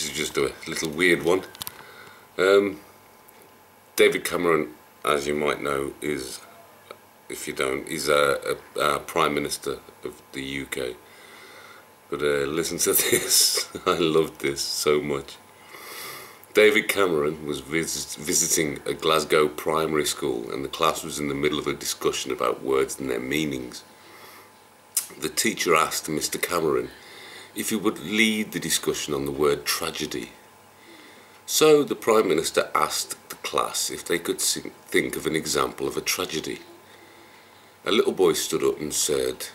is just a little weird one. David Cameron, as you might know, is, if you don't, he's a Prime Minister of the UK. But listen to this. I loved this so much. David Cameron was visiting a Glasgow primary school, and the class was in the middle of a discussion about words and their meanings. The teacher asked Mr. Cameron if he would lead the discussion on the word tragedy. So the Prime Minister asked the class if they could think of an example of a tragedy. A little boy stood up and said,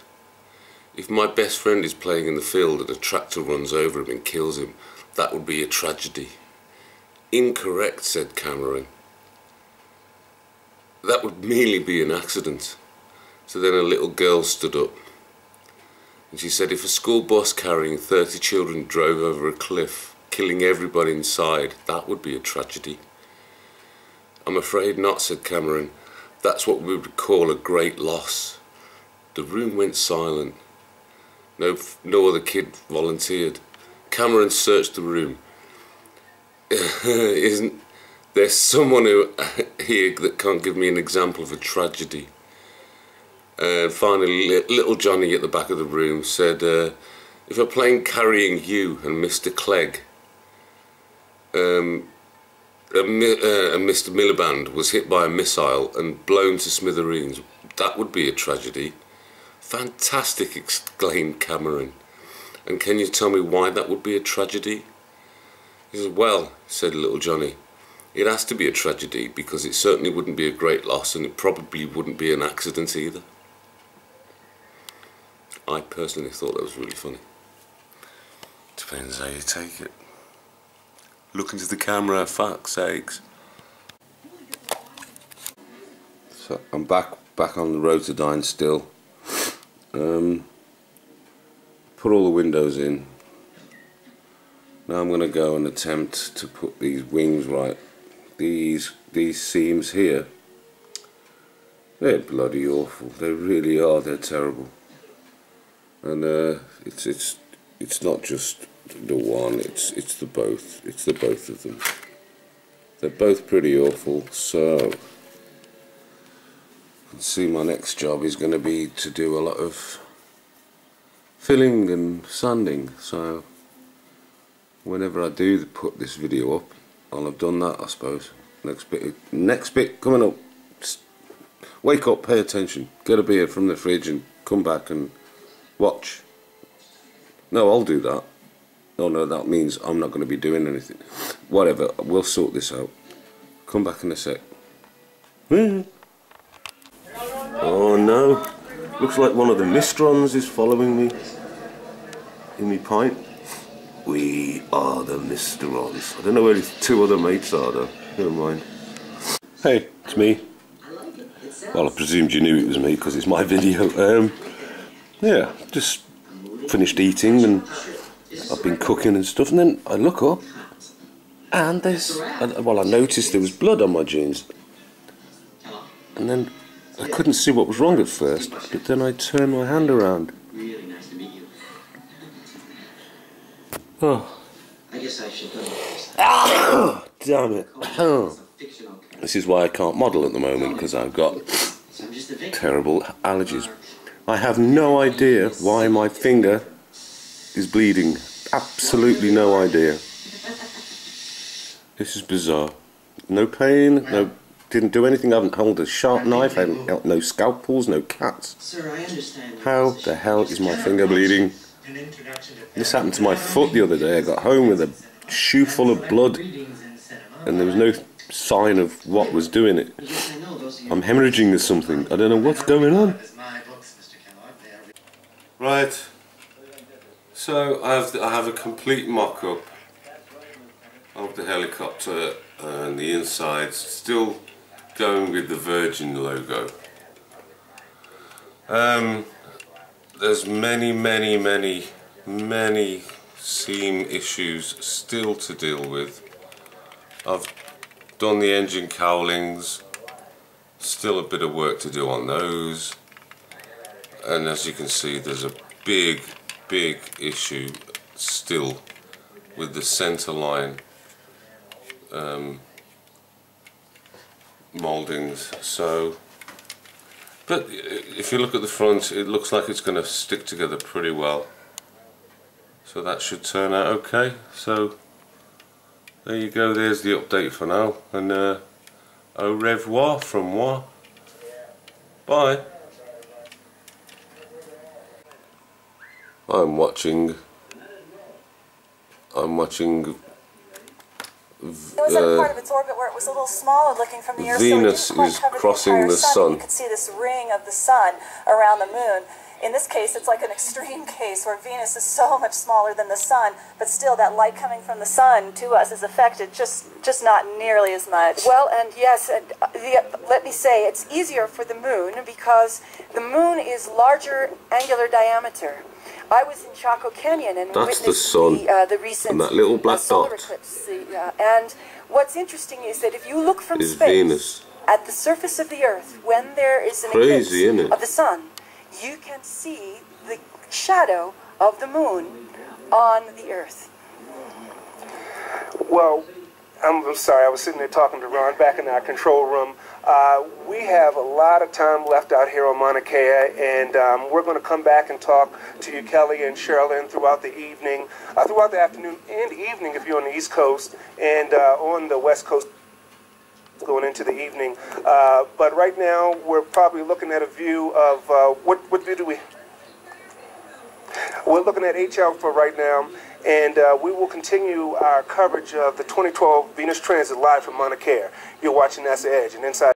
"If my best friend is playing in the field and a tractor runs over him and kills him, that would be a tragedy." "Incorrect," said Cameron. "That would merely be an accident." So then a little girl stood up and she said, "If a school bus carrying 30 children drove over a cliff, killing everybody inside, that would be a tragedy." "I'm afraid not," said Cameron. "That's what we would call a great loss." The room went silent. No other kid volunteered. Cameron searched the room. "Isn't there someone here that can't give me an example of a tragedy?" Finally, little Johnny at the back of the room said, "If a plane carrying you and Mr. Clegg and Mr. Miliband was hit by a missile and blown to smithereens, that would be a tragedy." "Fantastic," exclaimed Cameron. "And can you tell me why that would be a tragedy?" He said, "Well," said little Johnny, "it has to be a tragedy because it certainly wouldn't be a great loss, and it probably wouldn't be an accident either." I personally thought that was really funny. Depends how you take it. Look into the camera, fuck's sakes. So I'm back on the Rotodyne still. Put all the windows in. Now I'm going to go and attempt to put these wings right. These seams here, they're bloody awful. They really are. They're terrible. And it's not just the one. It's the both. It's the both of them. They're both pretty awful. So you can see my next job is going to be to do a lot of filling and sanding. So whenever I do put this video up, I'll have done that, I suppose. Next bit coming up. Just wake up, pay attention, get a beer from the fridge and come back and watch. No, I'll do that. Oh no, that means I'm not going to be doing anything. Whatever, we'll sort this out. Come back in a sec. Oh no, looks like one of the Mistrons is following me in my pint. We are the Mistrons. I don't know where his two other mates are though. Never mind. Hey, it's me. Well, I presumed you knew it was me because it's my video. Yeah, just finished eating and I've been cooking and stuff, and then I look up and I noticed there was blood on my jeans, and then I couldn't see what was wrong at first, but then I turned my hand around. Oh. Ah, damn it. This is why I can't model at the moment, because I've got terrible allergies. I have no idea why my finger is bleeding. Absolutely no idea. This is bizarre. No pain, no, didn't do anything. I haven't held a sharp knife, I haven't held no scalpels, no cuts. How the hell is my finger bleeding? This happened to my foot the other day. I got home with a shoe full of blood and there was no sign of what was doing it. I'm hemorrhaging or something. I don't know what's going on. Right, so I have a complete mock-up of the helicopter and the inside, still going with the Virgin logo. There's many seam issues still to deal with. I've done the engine cowlings, still a bit of work to do on those, and as you can see there's a big issue still with the center line mouldings. So, but if you look at the front, it looks like it's going to stick together pretty well. So that should turn out okay. So there you go, there's the update for now, and au revoir from moi. Bye. I'm watching It was at a part of its orbit where it was a little smaller looking from the Earth. Venus so is crossing the sun. You could see this ring of the sun around the moon. In this case, it's like an extreme case where Venus is so much smaller than the sun, but still that light coming from the sun to us is affected just not nearly as much. Well, and yes, let me say, it's easier for the moon because the moon is larger angular diameter. I was in Chaco Canyon and witnessed the recent and that little black solar dot eclipse. And what's interesting is that if you look from space Venus. At the surface of the Earth, when there is an Crazy, eclipse of the sun, you can see the shadow of the moon on the Earth. Well, I'm sorry, I was sitting there talking to Ron back in our control room. We have a lot of time left out here on Mauna Kea, and we're going to come back and talk to you, Kelly and Sherilyn, throughout the evening, throughout the afternoon and evening if you're on the East Coast, and on the West Coast going into the evening. But right now, we're probably looking at a view of, what view do we? We're looking at H Alpha right now, and we will continue our coverage of the 2012 Venus Transit live from Mauna Kea. You're watching NASA Edge, and inside